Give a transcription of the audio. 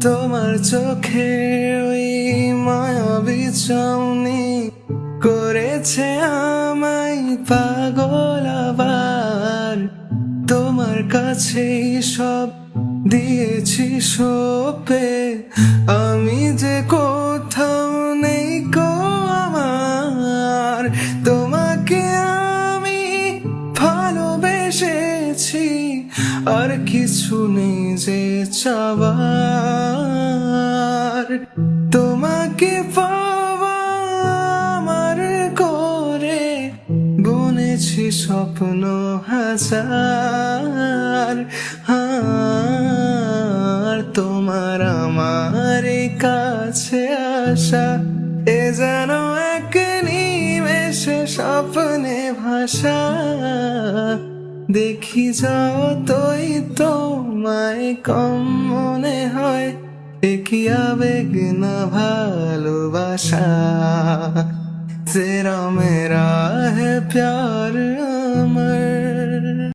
তোমার চোখে ওই মায়াবী চাউনি করেছে আমায় পাগল আবার। তোমার কাছেই সব দিয়েছি সপে, আমি যে কোথাও নেই গো আমার। তোমাকে আমি ভালোবেসেছি, আর কিছু নেই যে চাওয়ার। তোমাকে পাওয়া আমার করে বুনেছি স্বপ্ন হাজার। আর তোমার আমার কাছে আসা এ যেন এক নিমেষে স্বপ্নে ভাষা। দেখি যতই তোমায় কম মনে হয়, এ কি আবেগ না ভালোবাসা। तेरा मेरा है प्यार अमर।